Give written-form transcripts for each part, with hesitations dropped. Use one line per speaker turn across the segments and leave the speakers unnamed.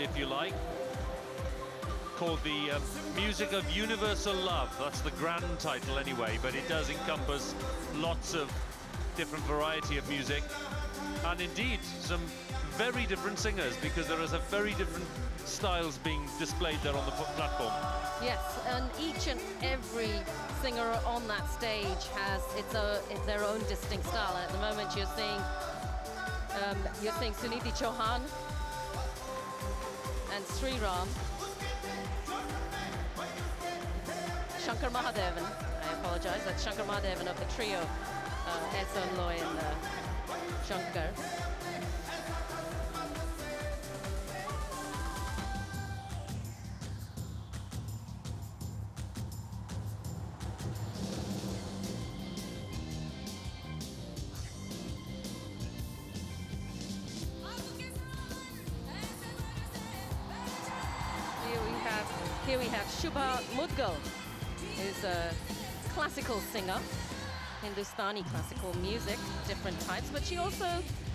if you like, called the Music of Universal Love. That's the grand title anyway, but it does encompass lots of different variety of music, and indeed some very different singers, because there is a very different styles being displayed there on the platform.
Yes, and each and every singer on that stage has it's their own distinct style. At the moment, you're seeing Sunidhi Chauhan and Sri Ram, Shankar Mahadevan. I apologize. That's Shankar Mahadevan of the trio, Ehsan Loy and Shankar. Here we have Shubha Mudgal, who's a classical singer, Hindustani classical music, different types, but she also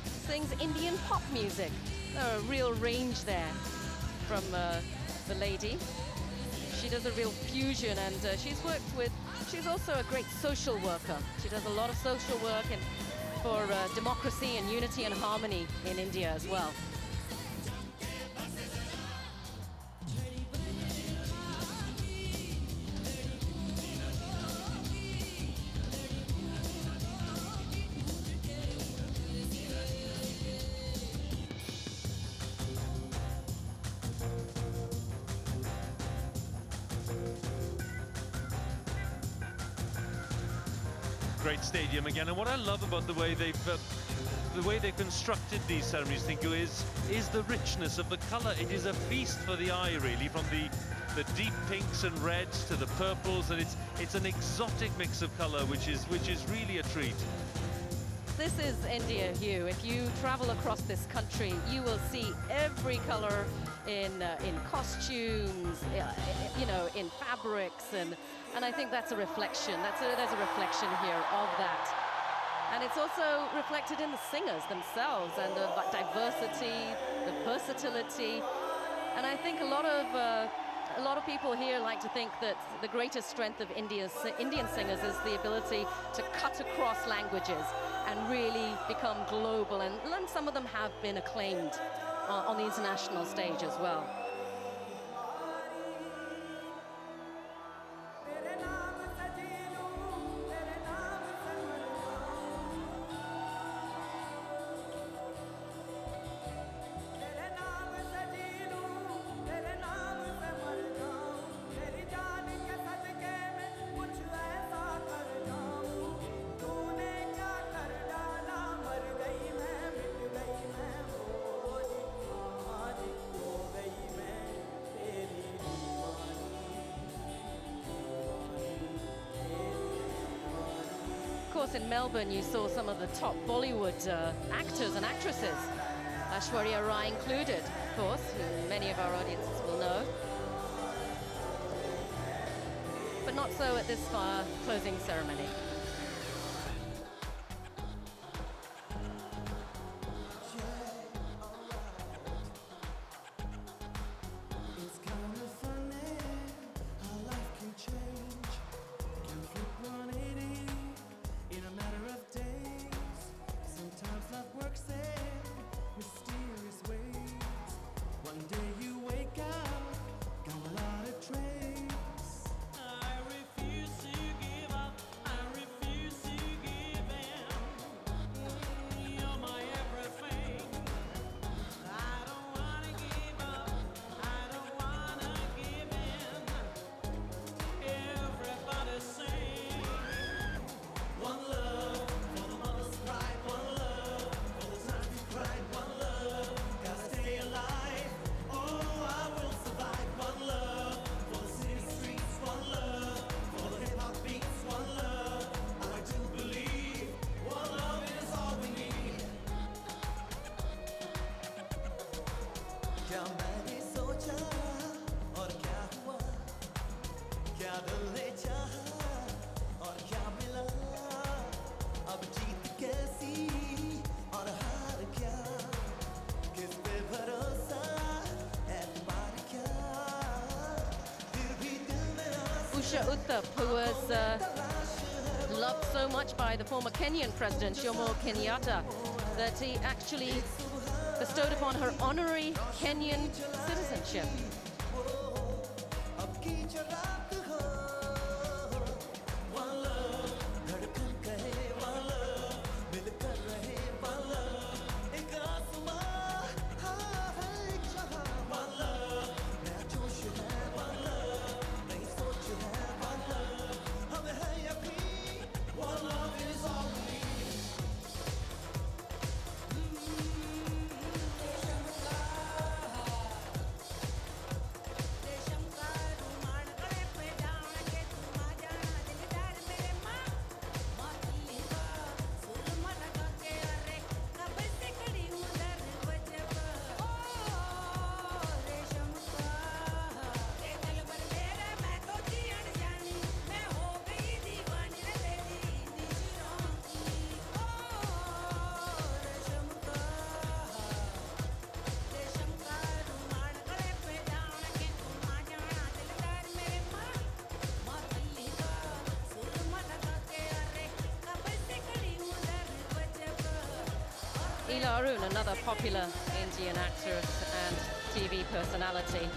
sings Indian pop music. A real range there from the lady. She does a real fusion, and she's also a great social worker. She does a lot of social work and for democracy and unity and harmony in India as well.
Great stadium again, and what I love about the way they've constructed these ceremonies, Tinku, is the richness of the colour. It is a feast for the eye, really, from the deep pinks and reds to the purples, and it's an exotic mix of colour, which is really a treat.
This is India, Hugh. If you travel across this country, you will see every colour in costumes, you know, in fabrics, and I think that's a reflection. There's a reflection here of that. And it's also reflected in the singers themselves and the diversity, the versatility. And I think a lot of people here like to think that the greatest strength of Indian singers is the ability to cut across languages and really become global. And some of them have been acclaimed on the international stage as well. Of course, in Melbourne, you saw some of the top Bollywood actors and actresses, Aishwarya Rai included, of course, who many of our audiences will know. But not so at this closing ceremony. Aisha Uthap, who was loved so much by the former Kenyan president, Jomo Kenyatta, that he actually bestowed upon her honorary Kenyan citizenship. Ila Arun, another popular Indian actress and TV personality.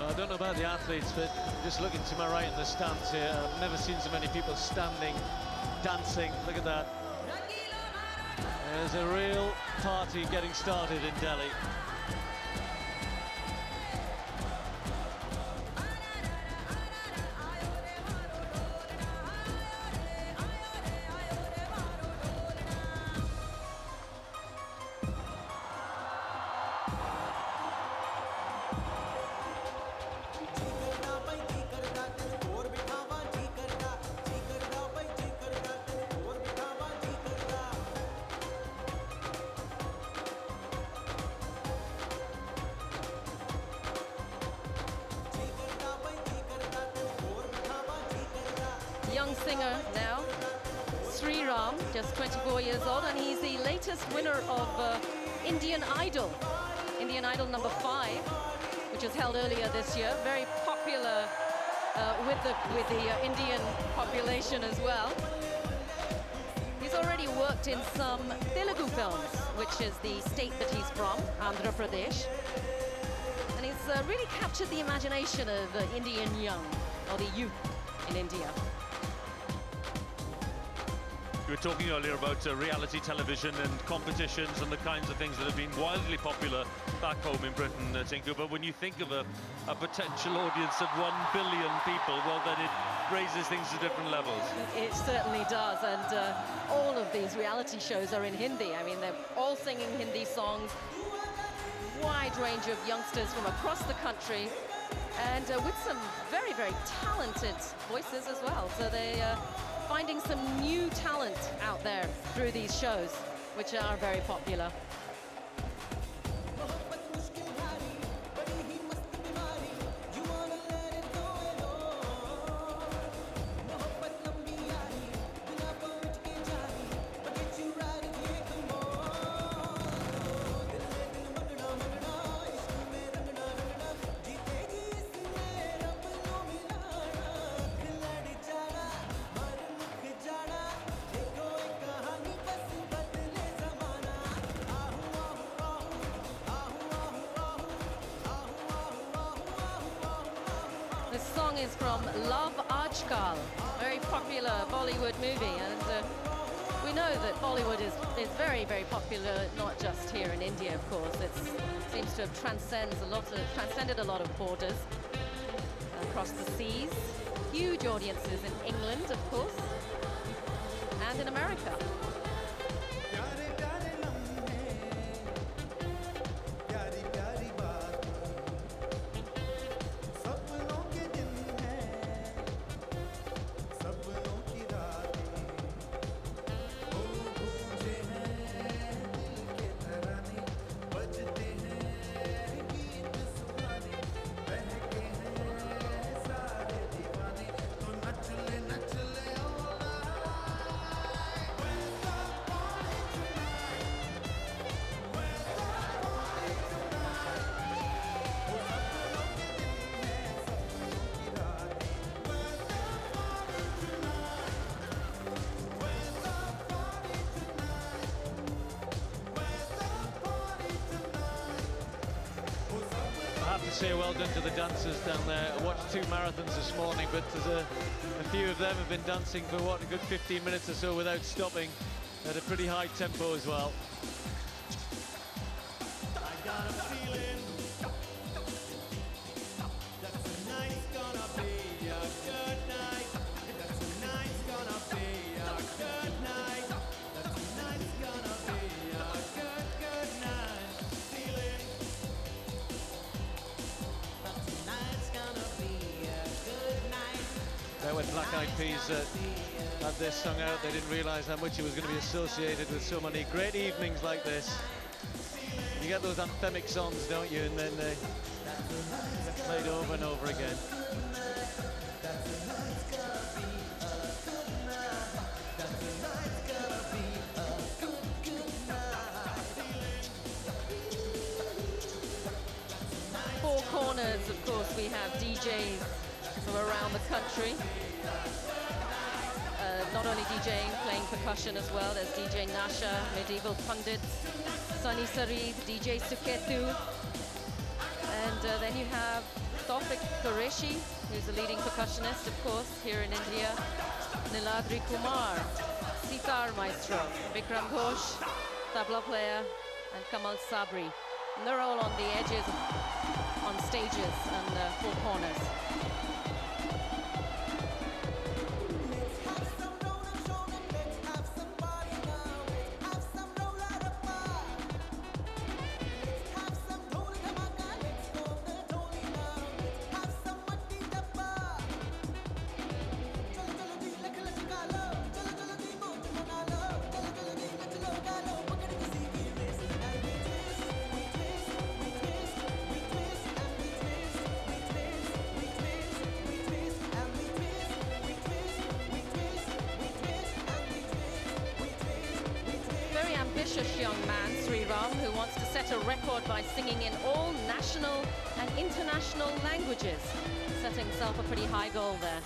I don't know about the athletes, but just looking to my right in the stands here, I've never seen so many people standing, dancing. Look at that. There's a real party getting started in Delhi.
Young singer now, Sri Ram, just 24 years old, and he's the latest winner of Indian Idol number 5, which was held earlier this year. Very popular with the Indian population as well. He's already worked in some Telugu films, which is the state that he's from, Andhra Pradesh. And he's really captured the imagination of Indian young, or the youth in India.
We were talking earlier about reality television and competitions and the kinds of things that have been wildly popular back home in Britain, Tinku. But when you think of a potential audience of 1 billion people, well, then it raises things to different levels.
It certainly does, and all of these reality shows are in Hindi. I mean, they're all singing Hindi songs, wide range of youngsters from across the country, and with some very, very talented voices as well. So they finding some new talent out there through these shows, which are very popular. This song is from Love Ajkal, very popular Bollywood movie, and we know that Bollywood is very, very popular, not just here in India, of course. It seems to have transcended a lot of borders across the seas. Huge audiences in England, of course, and in America.
say well done to the dancers down there. I watched 2 marathons this morning, but there's a few of them have been dancing for, what, a good 15 minutes or so without stopping at a pretty high tempo as well.
I got a feeling that tonight's gonna be a good night. That tonight's gonna be a good night. That tonight's gonna be a good night. Feeling that tonight's gonna be a good night.
There when Black Eyed Peas had this sung out, they didn't realise how much it was going to be associated with so many great evenings like this. You get those anthemic songs, don't you, and then they get played over and over again.
Four corners, of course, we have DJs from around the country. Not only DJing, playing percussion as well. There's DJ Nasha, Medieval Pundit, Sunny Sareed, DJ Suketu. And then you have Tawfiq Qureshi, who's a leading percussionist, of course, here in India. Niladri Kumar, Sitar Maestro, Vikram Ghosh, tabla player, and Kamal Sabri. And they're all on the edges, on stages and four corners. Ambitious young man, Sri Ram, who wants to set a record by singing in all national and international languages, setting himself a pretty high goal there.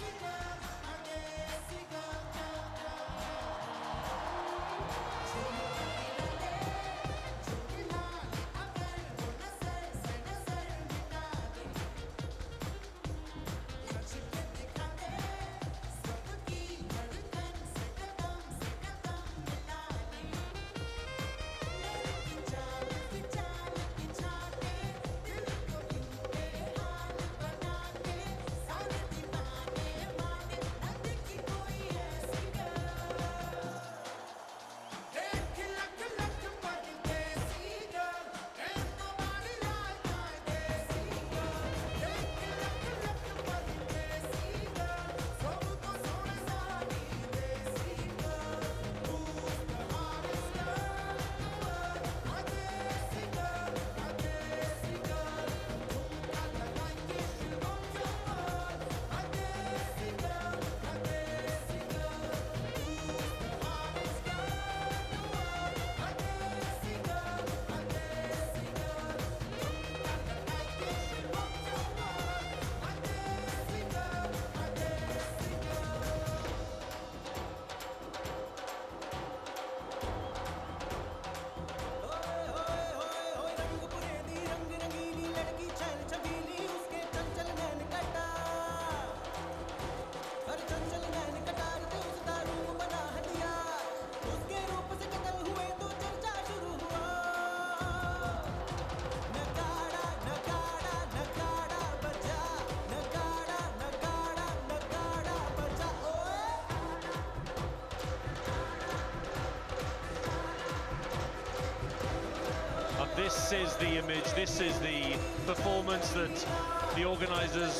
This is the image, this is the performance that the organisers